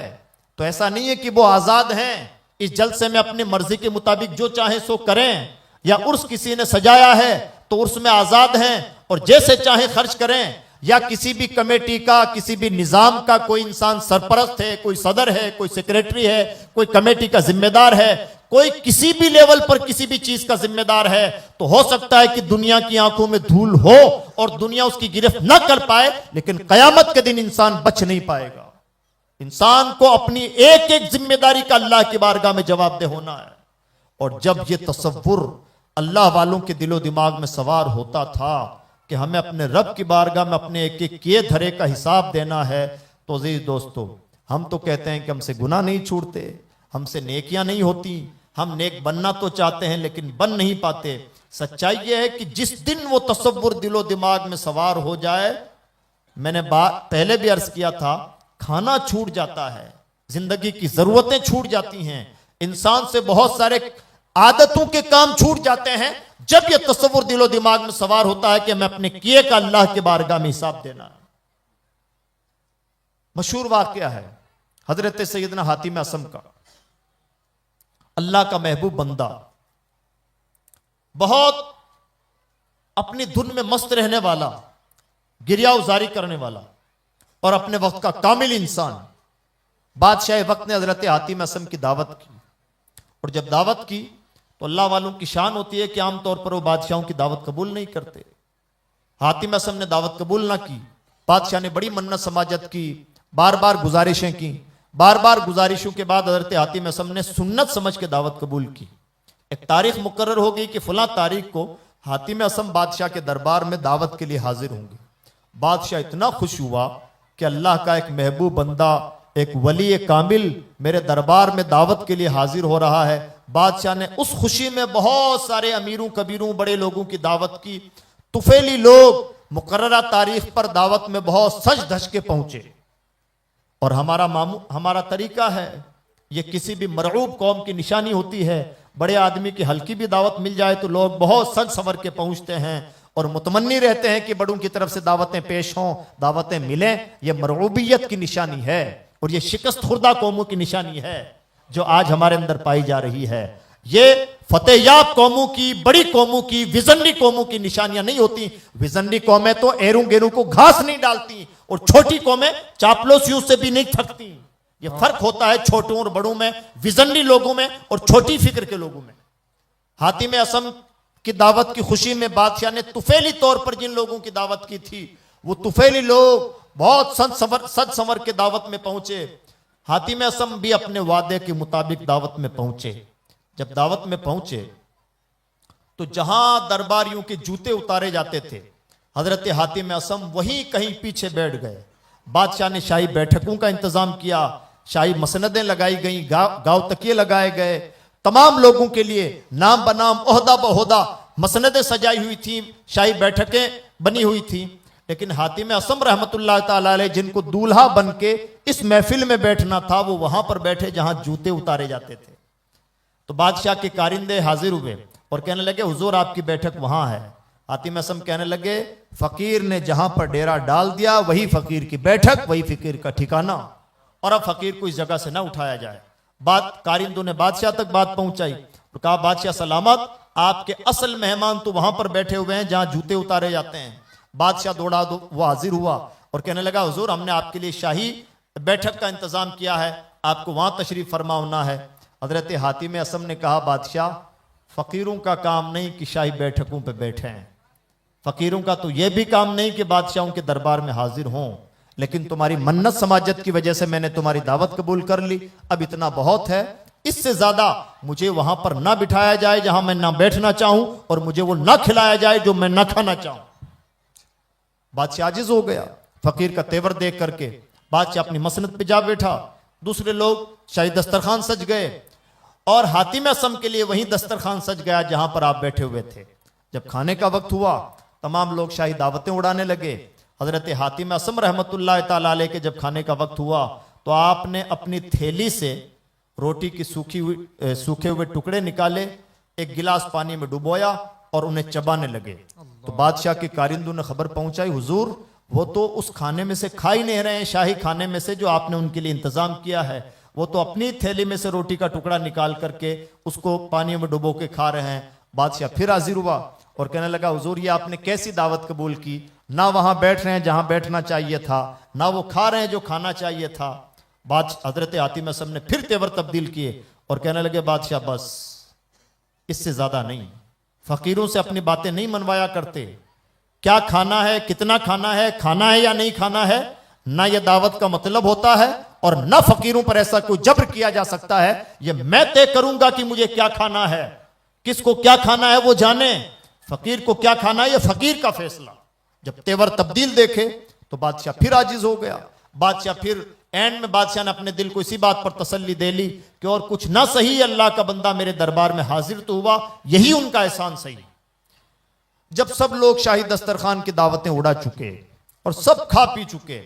[SPEAKER 1] तो ऐसा नहीं है कि वो आजाद हैं, इस जलसे में अपनी मर्जी के मुताबिक जो चाहे सो करें। या उर्स किसी ने सजाया है तो उर्स में आजाद हैं और जैसे चाहे खर्च करें। या किसी भी कमेटी का, किसी भी निजाम का कोई इंसान सरपरस्त है, कोई सदर है, कोई सेक्रेटरी है, कोई कमेटी का जिम्मेदार है, कोई किसी भी लेवल पर किसी भी चीज का जिम्मेदार है, तो हो सकता है कि दुनिया की आंखों में धूल हो और दुनिया उसकी गिरफ्त न कर पाए, लेकिन कयामत के दिन इंसान बच नहीं पाएगा। इंसान को अपनी एक एक जिम्मेदारी का अल्लाह की बारगाह में जवाबदेह होना है। और जब ये तसव्वुर अल्लाह वालों के दिलो दिमाग में सवार होता था कि हमें अपने रब की बारगाह में अपने एक एक किए धरे का हिसाब देना है, तो अजीज दोस्तों, हम तो कहते हैं कि हमसे गुनाह नहीं छूटते, हमसे नेकियां नहीं होती, हम नेक बनना तो चाहते हैं लेकिन बन नहीं पाते। सच्चाई यह है कि जिस दिन वो तसव्वुर दिलो दिमाग में सवार हो जाए, मैंने पहले भी अर्ज किया था, खाना छूट जाता है, जिंदगी की जरूरतें छूट जाती हैं, इंसान से बहुत सारे आदतों के काम छूट जाते हैं जब यह तसव्वुर दिलो दिमाग में सवार होता है कि मैं अपने किए का अल्लाह के बारगाह में हिसाब देना है। मशहूर वाकया है हजरत सैयदना हातिम असम का। अल्लाह का महबूब बंदा, बहुत अपनी धुन में मस्त रहने वाला, गिरिया उजारी करने वाला और अपने वक्त का कामिल इंसान। बादशाह वक्त ने हजरत हातिम असम की दावत की, और जब दावत की तो अल्लाह वालों की शान होती है कि आमतौर पर वो बादशाहों की दावत कबूल नहीं करते। हातिम असम ने दावत कबूल ना की। बादशाह ने बड़ी मन्नत समाजत की, बार बार गुजारिशें की। बार बार गुजारिशों के बाद हजरत हातिम असम ने सुन्नत समझ के दावत कबूल की। एक तारीख मुकर्रर हो गई कि फलां तारीख को हातिम असम बादशाह के दरबार में दावत के लिए हाजिर होंगे। बादशाह इतना खुश हुआ कि अल्लाह का एक महबूब बंदा, एक वली कामिल मेरे दरबार में दावत के लिए हाजिर हो रहा है। बादशाह ने उस खुशी में बहुत सारे अमीरों कबीरों बड़े लोगों की दावत की। तुफैली लोग मुकर्ररा तारीख पर दावत में बहुत सज धज के पहुंचे। और हमारा तरीका है, यह किसी भी मरऊब कौम की निशानी होती है, बड़े आदमी की हल्की भी दावत मिल जाए तो लोग बहुत सज संवर के पहुंचते हैं और मुतमन्नी रहते हैं कि बड़ों की तरफ से दावतें पेश हों, दावतें मिलें। यह मरऊबियत की निशानी है और यह शिकस्त खुर्दा कौमों की निशानी है जो आज हमारे अंदर पाई जा रही है। ये फतेहयाब कौमों की, बड़ी कौमों की, विजनरी कौमों की निशानियां नहीं होती। विजनरी कौमें तो एरों गेरों को घास नहीं डालती और छोटी कौमें चापलूसियों से भी नहीं थकती। ये फर्क होता है छोटों और बड़ों में, विजनरी लोगों में और छोटी फिक्र के लोगों में। हातिम असम की दावत की खुशी में बादशाह ने तुफैली तौर पर जिन लोगों की दावत की थी, वो तुफैली लोग बहुत सज संवर के दावत में पहुंचे। हातिम असम भी अपने वादे के मुताबिक दावत में पहुंचे। जब दावत में पहुंचे तो जहां दरबारियों के जूते उतारे जाते थे, हजरत हातिम असम वहीं कहीं पीछे बैठ गए। बादशाह ने शाही बैठकों का इंतजाम किया, शाही मसनदें लगाई गई, गांव तकिए लगाए गए। तमाम लोगों के लिए नाम बनाम ओहदा बहोदा मसनदें सजाई हुई थी, शाही बैठकें बनी हुई थी। लेकिन हातिम असम रहमतुल्लाह ताला अलैह जिनको दूल्हा बन के इस महफिल में बैठना था, वो वहां पर बैठे जहां जूते उतारे जाते थे। तो बादशाह के कारिंदे हाजिर हुए और कहने लगे हुजूर आपकी बैठक वहां है। हातिम असम कहने लगे फकीर ने जहां पर डेरा डाल दिया वही फकीर की बैठक, वही फकीर का ठिकाना, और अब फकीर को इस जगह से ना उठाया जाए। बात कारिंदों ने बादशाह तक बात पहुंचाई तो कहा बादशाह सलामत, आपके असल मेहमान तो वहां पर बैठे हुए हैं जहां जूते उतारे जाते हैं। बादशाह दौड़ा वो हाजिर हुआ और कहने लगा हुजूर हमने आपके लिए शाही बैठक का इंतजाम किया है, आपको वहां तशरीफ फरमा होना है। हजरत हातिम असम ने कहा बादशाह फकीरों का काम नहीं कि शाही बैठकों पर बैठे हैं, फकीरों का तो यह भी काम नहीं कि बादशाहों के दरबार में हाजिर हों, लेकिन तुम्हारी मन्नत समाजत की वजह से मैंने तुम्हारी दावत कबूल कर ली, अब इतना बहुत है, इससे ज्यादा मुझे वहां पर ना बिठाया जाए जहां मैं ना बैठना चाहूं और मुझे वो ना खिलाया जाए जो मैं ना खाना चाहूं। बादशाह आजिज हो गया फकीर का तेवर देख करके। बादशाह अपनी मसनद पे जा बैठा, दूसरे लोग शाही दस्तरखान सज गए और हातिम असम के लिए वही दस्तरखान सज गया जहां पर आप बैठे हुए थे। जब खाने का वक्त हुआ तमाम लोग शाही दावतें उड़ाने लगे। हजरत हातिम असम रहमतुल्लाह ताला अलैह के जब खाने का वक्त हुआ तो आपने अपनी थैली से रोटी की सूखे हुए टुकड़े निकाले, एक गिलास पानी में डुबोया और उन्हें चबाने लगे। तो बादशाह के कारिंदों ने खबर पहुंचाई हुजूर वो तो उस खाने में से खा ही नहीं रहे हैं, शाही खाने में से जो आपने उनके लिए इंतजाम किया है, वो तो अपनी थैली में से रोटी का टुकड़ा निकाल करके उसको पानी में डुबो के खा रहे हैं। बादशाह फिर हाजिर हुआ और कहने लगा हुजूर ये आपने कैसी दावत कबूल की, ना वहां बैठ रहे हैं जहां बैठना चाहिए था, ना वो खा रहे हैं जो खाना चाहिए था। हजरत हातिम असम ने फिर तेवर तब्दील किए और कहने लगे बादशाह बस इससे ज्यादा नहीं, फकीरों से अपनी बातें नहीं मनवाया करते, क्या खाना है, कितना खाना है या नहीं खाना है, ना यह दावत का मतलब होता है और ना फकीरों पर ऐसा कोई जब्र किया जा सकता है। यह मैं तय करूंगा कि मुझे क्या खाना है, किसको क्या खाना है वो जाने, फकीर को क्या खाना है यह फकीर का फैसला। जब तेवर तब्दील देखे तो बादशाह फिर आजिज हो गया। बादशाह फिर एंड में बादशाह ने अपने दिल को इसी बात पर तसल्ली दे ली कि और कुछ ना सही अल्लाह का बंदा मेरे दरबार में हाजिर तो हुआ, यही उनका एहसान सही। जब सब लोग शाही दस्तरखान की दावतें उड़ा चुके और सब खा पी चुके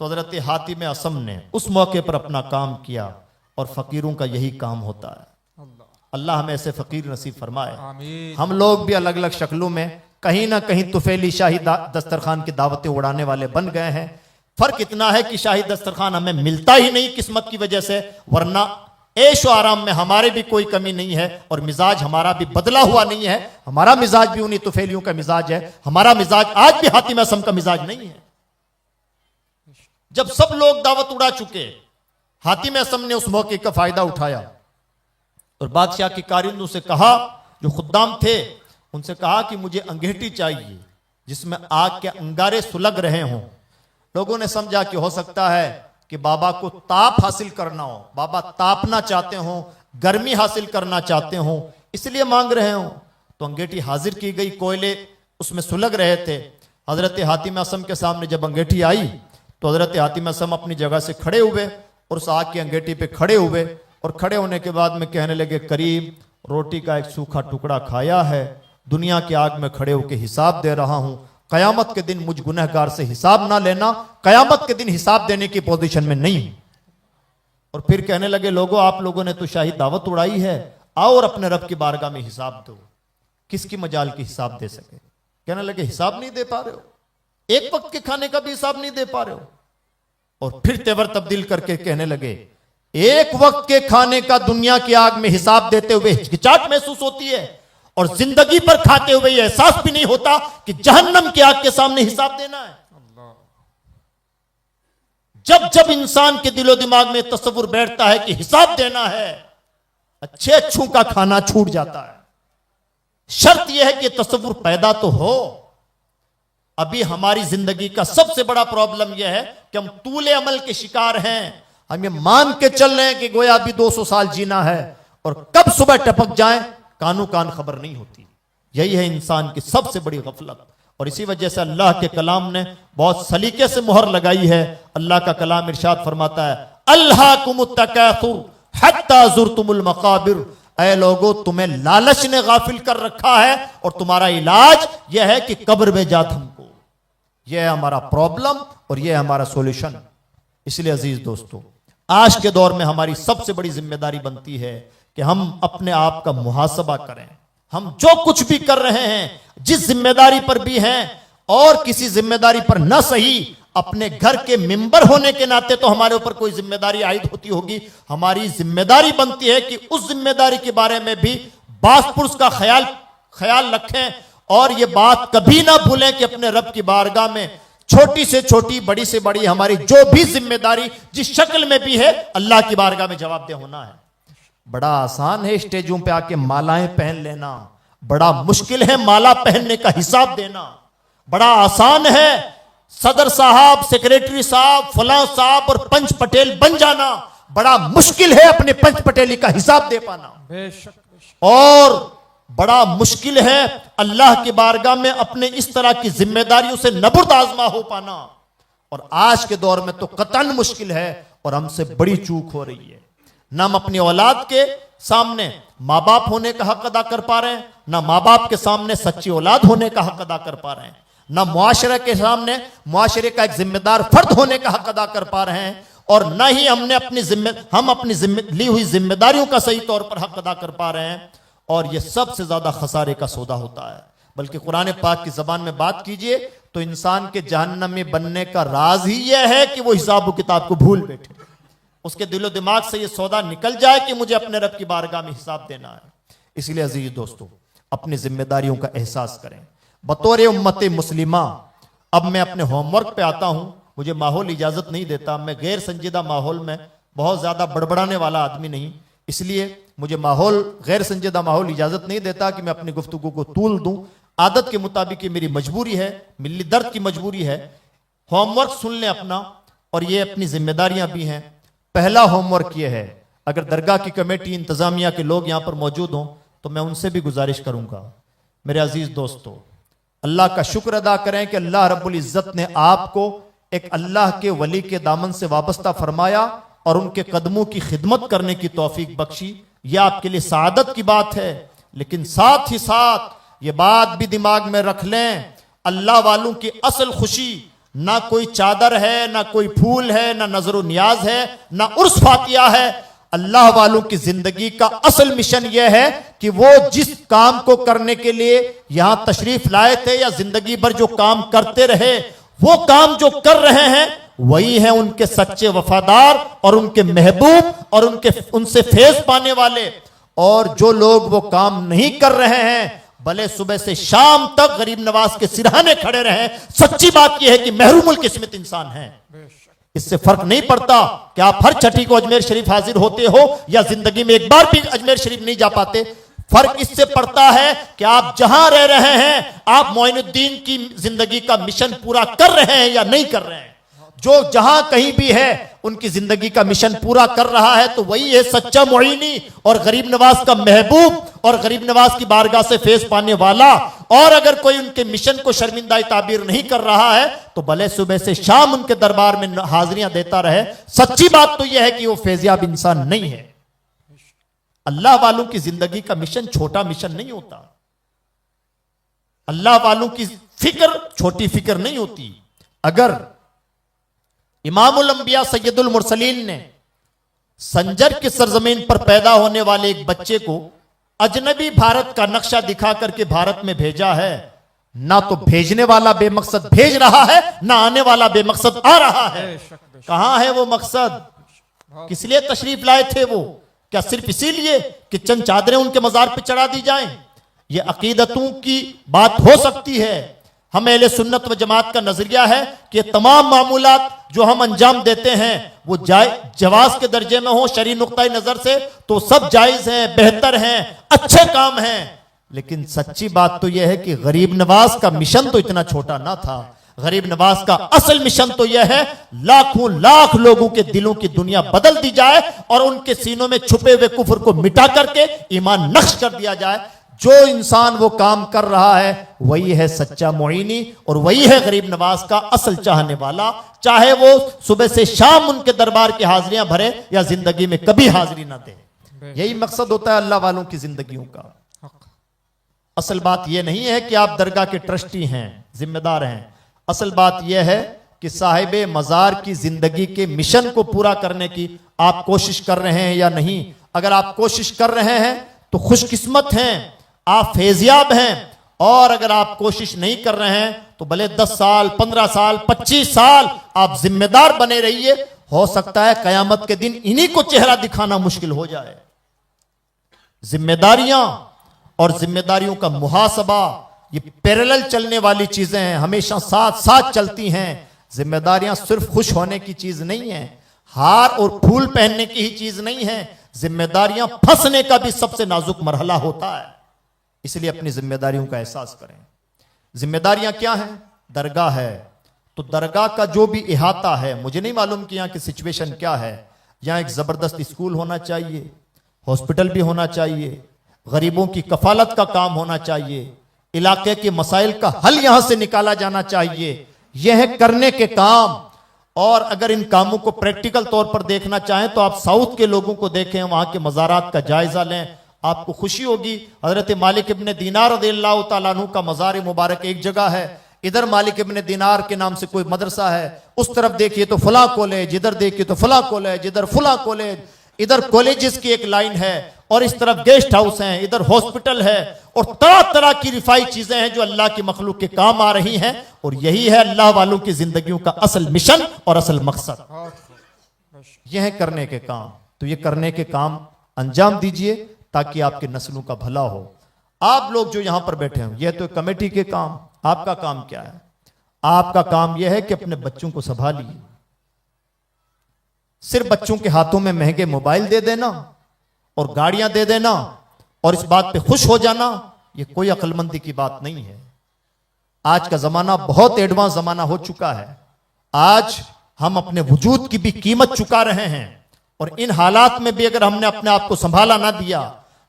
[SPEAKER 1] तो हजरत हातिम असम ने उस मौके पर अपना काम किया और फकीरों का यही काम होता है। अल्लाह हमें ऐसे फकीर नसीब फरमाए।
[SPEAKER 2] आमीन।
[SPEAKER 1] हम लोग भी अलग अलग शक्लों में कहीं ना कहीं तुफैली शाही दस्तरखान की दावतें उड़ाने वाले बन गए हैं। फर्क इतना है कि शाही दस्तरखान हमें मिलता ही नहीं किस्मत की वजह से, वरना ऐश और आराम में हमारे भी कोई कमी नहीं है और मिजाज हमारा भी बदला हुआ नहीं है। हमारा मिजाज भी उन्हीं तुफैलियों का मिजाज है, हमारा मिजाज आज भी हातिम असम का मिजाज नहीं है। जब सब लोग दावत उड़ा चुके, हातिम असम ने उस मौके का फायदा उठाया और बादशाह के कारिंदों से कहा, जो खुद्दाम थे उनसे कहा कि मुझे अंगीठी चाहिए जिसमें आग के अंगारे सुलग रहे हों। लोगों ने समझा कि हो सकता है कि बाबा को ताप हासिल करना हो, बाबा तापना चाहते हो, गर्मी हासिल करना चाहते हो, इसलिए मांग रहे हो। तो अंगीठी हाजिर की गई, कोयले उसमें सुलग रहे थे। हजरत हातिम असम के सामने जब अंगीठी आई तो हजरत हातिम असम अपनी जगह से खड़े हुए और उस आग की अंगीठी पे खड़े हुए और खड़े होने के बाद में कहने लगे, करीब रोटी का एक सूखा टुकड़ा खाया है, दुनिया की आग में खड़े होकर हिसाब दे रहा हूं, कयामत के दिन मुझ गुनहगार से हिसाब ना लेना, कयामत के दिन हिसाब देने की पोजीशन में नहीं। और फिर कहने लगे, लोगों आप लोगों ने तो शाही दावत उड़ाई है, आओ और अपने रब की बारगाह में हिसाब दो। किसकी मजाल की हिसाब दे सके? कहने लगे, हिसाब नहीं दे पा रहे हो, एक वक्त के खाने का भी हिसाब नहीं दे पा रहे हो। और फिर तेवर तब्दील करके कहने लगे, एक वक्त के खाने का दुनिया की आग में हिसाब देते हुए हिचकिचाहट महसूस होती है और जिंदगी पर खाते हुए यह एहसास भी नहीं होता कि जहन्नम की आग के सामने हिसाब देना है। जब जब इंसान के दिलो दिमाग में तस्वुर बैठता है कि हिसाब देना है, अच्छे अच्छों का खाना छूट जाता है। शर्त यह है कि तस्वुर पैदा तो हो। अभी हमारी जिंदगी का सबसे बड़ा प्रॉब्लम यह है कि हम तूले अमल के शिकार हैं। हम ये मान के चल रहे हैं कि गोया अभी 200 साल जीना है और कब सुबह टपक जाए कानों कान खबर नहीं होती। यही है इंसान की सबसे बड़ी गफलत। और इसी वजह से अल्लाह के कलाम ने बहुत सलीके से मुहर लगाई है। अल्लाह का कलाम इरशाद फरमाता है, अल्हाकुमुत तकासुर हत्ता ज़ुरतुमुल मकाबिर। ऐ लोगो, तुम्हें लालच ने गाफिल कर रखा है और तुम्हारा इलाज यह है कि कब्र में जा थमको। यह है हमारा प्रॉब्लम और यह है हमारा सॉल्यूशन। इसलिए अजीज दोस्तों, आज के दौर में हमारी सबसे बड़ी जिम्मेदारी बनती है कि हम अपने आप का मुहासबा करें। हम जो कुछ भी कर रहे हैं, जिस जिम्मेदारी पर भी हैं और किसी जिम्मेदारी पर न सही, अपने घर के मेंबर होने के नाते तो हमारे ऊपर कोई जिम्मेदारी आयद होती होगी। हमारी जिम्मेदारी बनती है कि उस जिम्मेदारी के बारे में भी बासपुरुष का ख्याल रखें और ये बात कभी ना भूलें कि अपने रब की बारगाह में छोटी से छोटी, बड़ी से बड़ी हमारी जो भी जिम्मेदारी जिस शक्ल में भी है, अल्लाह की बारगाह में जवाबदेह होना है। बड़ा आसान है स्टेजों पे आके मालाएं पहन लेना, बड़ा मुश्किल है माला पहनने का हिसाब देना। बड़ा आसान है सदर साहब, सेक्रेटरी साहब, फलां साहब और पंच पटेल बन जाना, बड़ा मुश्किल है अपने पंच पटेली का हिसाब दे पाना।
[SPEAKER 2] बेशक।
[SPEAKER 1] और बड़ा मुश्किल है अल्लाह की बारगाह में अपने इस तरह की जिम्मेदारियों से नबुर्द आजमा हो पाना। और आज के दौर में तो कतन मुश्किल है और हमसे बड़ी चूक हो रही है। ना हम अपनी औलाद के सामने माँ बाप होने का हक अदा कर पा रहे हैं, ना माँ बाप के सामने सच्ची औलाद होने का हक अदा कर पा रहे हैं, ना मुआशरे के सामने मुआशरे का एक जिम्मेदार फर्द होने का हक अदा कर पा रहे हैं, और न ही हमने अपनी ली हुई जिम्मेदारियों का सही तौर पर हक अदा कर पा रहे हैं। और यह सबसे ज्यादा खसारे का सौदा होता है। बल्कि कुरान पाक की जबान में बात कीजिए तो इंसान के जहन्नमी बनने का राज ही यह है कि वो हिसाब किताब को भूल बैठे, उसके दिलो दिमाग से यह सौदा निकल जाए कि मुझे अपने रब की बारगाह में हिसाब देना है। इसलिए अजीज दोस्तों, अपनी जिम्मेदारियों का एहसास करें। बतौर उम्मत मुस्लिमा अब मैं अपने होमवर्क पे आता हूं। मुझे माहौल इजाजत नहीं देता, मैं गैर संजीदा माहौल में बहुत ज्यादा बड़बड़ाने वाला आदमी नहीं, इसलिए मुझे माहौल गैर संजीदा माहौल इजाजत नहीं देता कि मैं अपनी गुफ्तगू को तूल दूं। आदत के मुताबिक ये मेरी मजबूरी है, मिली दर्द की मजबूरी है। होमवर्क सुन लें अपना, और ये अपनी जिम्मेदारियां भी हैं। पहला होमवर्क ये है, अगर दरगाह की कमेटी इंतजामिया के लोग यहां पर मौजूद हों तो मैं उनसे भी गुजारिश करूंगा, मेरे अजीज दोस्तों, अल्लाह का शुक्र अदा करें कि अल्लाह रब्बुल इज्जत ने आपको एक अल्लाह के वली के दामन से वाबस्ता फरमाया और उनके कदमों की खिदमत करने की तौफीक बख्शी। यह आपके लिए सादत की बात है। लेकिन साथ ही साथ ये बात भी दिमाग में रख लें, अल्लाह वालों की असल खुशी ना कोई चादर है, ना कोई फूल है, ना नजर नियाज है, ना उर्स फातिया है। अल्लाह वालों की जिंदगी का असल मिशन यह है कि वो जिस काम को करने के लिए यहां तशरीफ लाए थे या जिंदगी भर जो काम करते रहे, वो काम जो कर रहे हैं वही है उनके सच्चे वफादार और उनके महबूब और उनसे फैज पाने वाले। और जो लोग वो काम नहीं कर रहे हैं, भले सुबह से शाम तक गरीब नवाज के सिरहाने खड़े रहे, सच्ची बात यह है कि महरूमुल किस्मत इंसान है। इससे फर्क नहीं पड़ता कि आप हर छठी को अजमेर शरीफ हाजिर होते हो या जिंदगी में एक बार भी अजमेर शरीफ नहीं जा पाते। फर्क इससे पड़ता है कि आप जहां रह रहे हैं, आप मोइनुद्दीन की जिंदगी का मिशन पूरा कर रहे हैं या नहीं कर रहे हैं। जो जहां कहीं भी है उनकी जिंदगी का मिशन पूरा कर रहा है तो वही है सच्चा मोइनी और गरीब नवाज का महबूब और गरीब नवाज की बारगाह से फैज पाने वाला। और अगर कोई उनके मिशन को शर्मिंदा ताबीर नहीं कर रहा है तो भले सुबह से शाम उनके दरबार में हाजिरियां देता रहे, सच्ची बात तो यह है कि वो फैजियाब इंसान नहीं है। अल्लाह वालों की जिंदगी का मिशन छोटा मिशन नहीं होता। अल्लाह वालों की फिक्र छोटी फिक्र नहीं होती। अगर इमामुल अंबिया सैयदुल मुरसलीन ने संजर की सरजमीन पर पैदा होने वाले एक बच्चे को अजनबी भारत का नक्शा दिखा करके भारत में भेजा है, ना तो भेजने वाला बेमकसद भेज रहा है, ना आने वाला बेमकसद आ रहा है। कहां है वो मकसद? किस लिए तशरीफ लाए थे वो? क्या सिर्फ इसीलिए कि चंद चादरें उनके मजार पे चढ़ा दी जाएं? ये अकीदतों की बात हो सकती है। हम अहले सुन्नत व जमात का नजरिया है कि तमाम मामूलात जो हम अंजाम देते हैं वो जवाज के दर्जे में हो, शरई नुक्ता नजर से तो सब जायज हैं, बेहतर हैं, अच्छे काम हैं। लेकिन सच्ची बात तो यह है कि गरीब नवाज का मिशन तो इतना छोटा ना था। गरीब नवाज का असल मिशन तो यह है लाखों लाख लोगों के दिलों की दुनिया बदल दी जाए और उनके सीनों में छुपे हुए कुफ्र को मिटा करके ईमान नक्श कर दिया जाए। जो इंसान वो काम कर रहा है वही है सच्चा मोइनी और वही है गरीब नवाज का असल चाहने वाला, चाहे वो सुबह से शाम उनके दरबार की हाजिरियां भरे या जिंदगी में कभी हाजिरी ना दे। यही मकसद होता है अल्लाह वालों की जिंदगियों का। असल बात यह नहीं है कि आप दरगाह के ट्रस्टी हैं, जिम्मेदार हैं। असल बात यह है कि साहिबे मजार की जिंदगी के मिशन को पूरा करने की आप कोशिश कर रहे हैं या नहीं। अगर आप कोशिश कर रहे हैं तो खुशकिस्मत हैं, आप फैजियाब हैं। और अगर आप कोशिश नहीं कर रहे हैं तो भले 10 साल, 15 साल, 25 साल आप जिम्मेदार बने रहिए। हो सकता है कयामत के दिन इन्हीं को चेहरा दिखाना मुश्किल हो जाए। जिम्मेदारियां और जिम्मेदारियों का मुहासबा ये पैरेलल चलने वाली चीजें हैं, हमेशा साथ साथ चलती हैं। जिम्मेदारियां सिर्फ खुश होने की चीज नहीं है, हार और फूल पहनने की ही चीज नहीं है। जिम्मेदारियां फंसने का भी सबसे नाजुक मरहला होता है। इसलिए अपनी जिम्मेदारियों का एहसास करें। जिम्मेदारियां क्या हैं? दरगाह है तो दरगाह का जो भी इहाता है, मुझे नहीं मालूम कि यहां की सिचुएशन क्या है। यहां एक जबरदस्त स्कूल होना चाहिए, हॉस्पिटल भी होना चाहिए, गरीबों की कफालत का काम होना चाहिए, इलाके के मसाइल का हल यहां से निकाला जाना चाहिए। यह है करने के काम। और अगर इन कामों को प्रैक्टिकल तौर पर देखना चाहें तो आप साउथ के लोगों को देखें, वहां के मज़ारात का जायजा लें, आपको खुशी होगी। हजरत मालिक इब्ने दीनार रज़ियल्लाहु तआला अन्हु का मज़ार मुबारक एक जगह है, इधर मालिक इब्ने दीनार के नाम से कोई मदरसा है, उस तरफ देखिए तो फला कॉलेज, इधर देखिए तो फला कॉलेज, इधर फला कॉलेज, इधर कॉलेजेस की एक लाइन है और इस तरफ गेस्ट हाउस हैं, इधर हॉस्पिटल है और तरह तरह की रिफाई चीजें हैं जो अल्लाह की मखलूक के काम आ रही हैं। और यही है अल्लाह वालों की जिंदगियों का असल मिशन और असल मकसद। यह है करने के काम। तो ये करने के काम अंजाम दीजिए ताकि आपकी नस्लों का भला हो। आप लोग जो यहां पर बैठे हैं, यह तो कमेटी के काम। आपका काम क्या है? आपका काम यह है कि अपने बच्चों को संभालिए। सिर्फ बच्चों के हाथों में महंगे मोबाइल दे देना और गाड़ियां दे देना और इस बात पे खुश हो जाना, यह कोई अक्लमंदी की बात नहीं है। आज का जमाना बहुत एडवांस जमाना हो चुका है। आज हम अपने वजूद की भी कीमत चुका रहे हैं और इन हालात में भी अगर हमने अपने आप को संभाला ना दिया,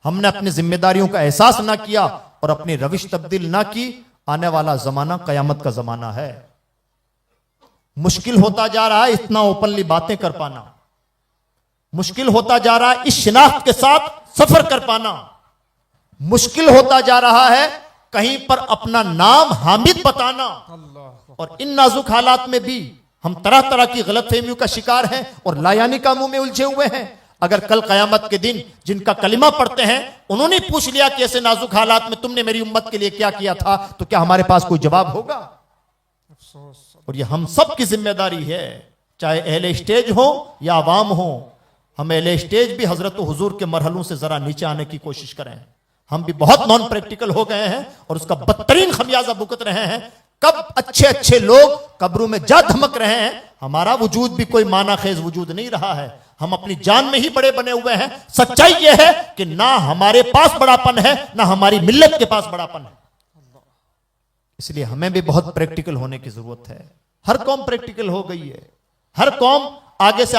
[SPEAKER 1] हमने अपनी जिम्मेदारियों का एहसास ना किया और अपनी रविश तब्दील ना की, आने वाला जमाना कयामत का जमाना है। मुश्किल होता जा रहा है इतना ओपनली बातें कर पाना, मुश्किल होता जा रहा है इस शिनाख्त के साथ सफर कर पाना, मुश्किल होता जा रहा है कहीं पर अपना नाम हामिद बताना। और इन नाजुक हालात में भी हम तरह तरह की गलतफहमियों का शिकार हैं और लायानी कामों में उलझे हुए हैं। अगर कल कयामत के दिन जिनका कलिमा पढ़ते हैं उन्होंने पूछ लिया कि ऐसे नाजुक हालात में तुमने मेरी उम्मत के लिए क्या किया था, तो क्या हमारे पास कोई जवाब होगा? और ये हम सब की जिम्मेदारी है, चाहे अहले स्टेज हो या आवाम हो। हम अहले स्टेज भी हजरत हुजूर के मरहलों से जरा नीचे आने की कोशिश करें। हम भी बहुत नॉन प्रैक्टिकल हो गए हैं और उसका बदतरीन खमियाजा भुगत रहे हैं। कब अच्छे अच्छे लोग कब्रों में जा धमक रहे हैं, हमारा वजूद भी कोई माना खेज वजूद नहीं रहा है। हम अपनी जान में ही बड़े बने हुए हैं। सच्चाई यह है कि ना हमारे पास बड़ापन है ना हमारी मिल्लत के पास बड़ापन है। इसलिए हमें भी बहुत प्रैक्टिकल होने की जरूरत है। हर कौम प्रैक्टिकल हो गई है, हर कौम आगे से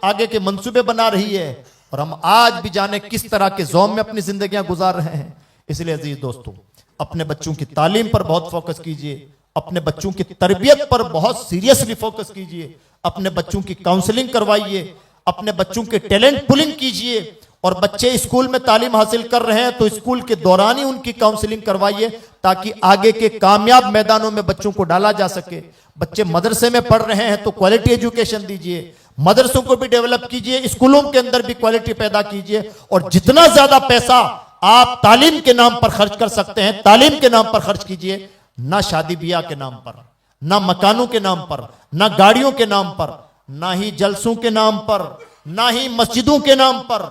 [SPEAKER 1] आगे के मंसूबे बना रही है और हम आज भी जाने किस तरह के ज़ौम में अपनी जिंदगियां गुजार रहे हैं। इसलिए अजीज दोस्तों, अपने बच्चों की तालीम पर बहुत फोकस कीजिए, अपने बच्चों की तरबियत पर बहुत सीरियसली फोकस कीजिए, अपने बच्चों की काउंसलिंग करवाइए, अपने बच्चों के टैलेंट पुलिंग कीजिए। और बच्चे स्कूल में तालीम हासिल कर रहे हैं तो स्कूल के दौरान ही उनकी काउंसलिंग करवाइए ताकि आगे के कामयाब मैदानों में बच्चों को डाला जा सके। बच्चे मदरसे में पढ़ रहे हैं तो क्वालिटी एजुकेशन दीजिए, मदरसों को भी डेवलप कीजिए, स्कूलों के अंदर भी क्वालिटी पैदा कीजिए। और जितना ज्यादा पैसा आप तालीम के नाम पर खर्च कर सकते हैं, तालीम के नाम पर खर्च कीजिए। ना शादी ब्याह के नाम पर, ना मकानों के नाम पर, ना गाड़ियों के नाम पर, ना ही जलसों के नाम पर, ना ही मस्जिदों के नाम पर।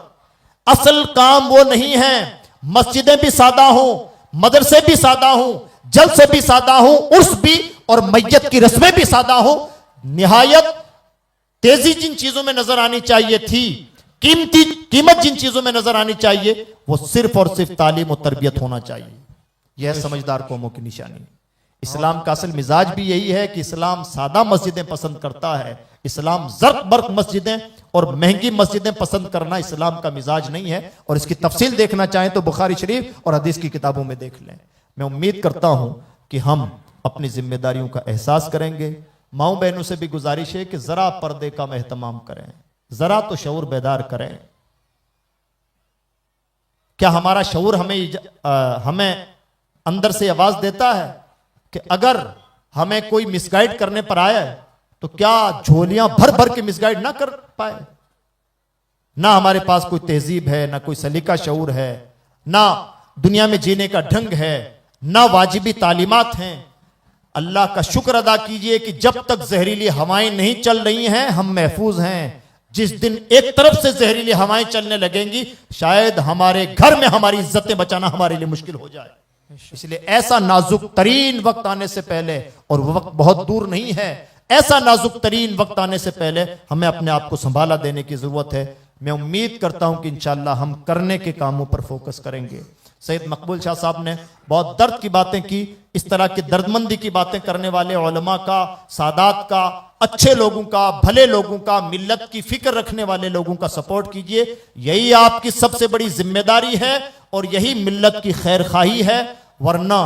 [SPEAKER 1] असल काम वो नहीं है। मस्जिदें भी सादा हों, मदरसे भी सादा हों, जलसे भी सादा हों, उर्स भी और मैयत की रस्में भी सादा हों। निहायत तेजी जिन चीजों में नजर आनी चाहिए थी, कीमत जिन चीजों में नजर आनी चाहिए, वो सिर्फ और सिर्फ तालीम और तरबियत होना चाहिए। यह समझदार कौमों की निशानी। इस्लाम का असल मिजाज भी यही है कि इस्लाम सादा मस्जिदें पसंद करता है। इस्लाम जर्क बर्क मस्जिदें और महंगी मस्जिदें पसंद करना इस्लाम का मिजाज नहीं है। और इसकी तफसील देखना चाहें तो बुखारी शरीफ और हदीस की किताबों में देख लें। मैं उम्मीद करता हूं कि हम अपनी जिम्मेदारियों का एहसास करेंगे। माओ बहनों से भी गुजारिश है कि जरा पर्दे का एहतमाम करें, जरा तो शऊर बेदार करें। क्या हमारा शऊर हमें अंदर से आवाज देता है कि अगर हमें कोई मिसगाइड करने पर आया है तो क्या झोलियां भर भर के मिसगाइड ना कर पाए? ना हमारे पास कोई तहजीब है, ना कोई सलीका शऊर है, ना दुनिया में जीने का ढंग है, ना वाजिबी तालीमात हैं। अल्लाह का शुक्र अदा कीजिए कि जब तक जहरीली हवाएं नहीं चल रही हैं हम महफूज हैं। जिस दिन एक तरफ से जहरीली हवाएं चलने लगेंगी शायद हमारे घर में हमारी इज्जतें बचाना हमारे लिए मुश्किल हो जाए। इसलिए ऐसा नाजुक तरीन वक्त आने से पहले, और वो वक्त बहुत दूर नहीं है, ऐसा नाजुक तरीन वक्त आने से पहले हमें अपने आप को संभाला देने की जरूरत है। मैं उम्मीद करता हूं कि इंशाअल्लाह हम करने के कामों पर फोकस करेंगे। सैयद मकबूल शाह साहब ने बहुत दर्द की बातें की। इस तरह की दर्दमंदी की बातें करने वाले उलमा का, सादात का, अच्छे लोगों का, भले लोगों का, मिल्लत की फिक्र रखने वाले लोगों का सपोर्ट कीजिए। यही आपकी सबसे बड़ी जिम्मेदारी है और यही मिल्लत की खैर खाही है। वरना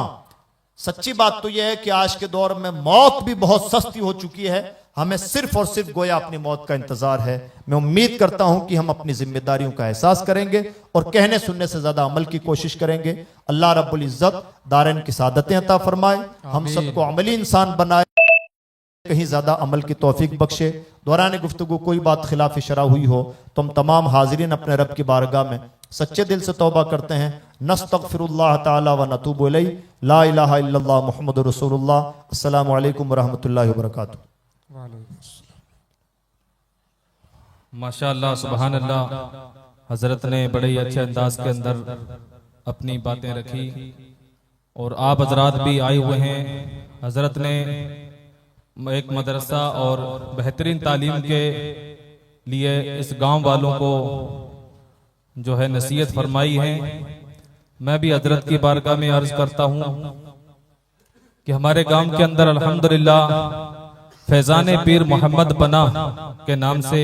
[SPEAKER 1] सच्ची बात तो यह है कि आज के दौर में मौत भी बहुत सस्ती हो चुकी है। हमें सिर्फ और सिर्फ गोया अपनी मौत का इंतजार है। मैं उम्मीद करता हूं कि हम अपनी जिम्मेदारियों का एहसास करेंगे और कहने सुनने से ज्यादा अमल की कोशिश करेंगे। अल्लाह रब्बुल इज्जत दारैन की सादतें अता फरमाए, हम सबको अमली इंसान बनाए, कहीं ज्यादा अमल की तौफीक बख्शे। दौरान गुफ्तगू कोई बात खिलाफ शरा हुई हो तो हम तमाम हाजिरीन अपने रब की बारगाह में सच्चे दिल से तौबा करते हैं। नस्तगफिरुल्लाह ताला व नतूबु इलैह। ला इलाहा इल्लल्लाह मुहम्मदुर रसूलुल्लाह। अस्सलामु अलैकुम व रहमतुल्लाहि व बरकातुहू।
[SPEAKER 3] माशाअल्लाह, सुभान अल्लाह। हजरत ने बड़े ही अच्छे अंदाज के अंदर अपनी बातें रखी और आप हजरात भी आए हुए हैं। हजरत ने एक मदरसा और बेहतरीन तालीम के लिए इस गांव वालों को जो है नसीहत फरमाई है। मैं भी हजरत की बारगाह में अर्ज करता हूं कि हमारे गांव के अंदर अल्हम्दुलिल्लाह फैजान पीर मोहम्मद बना के नाम से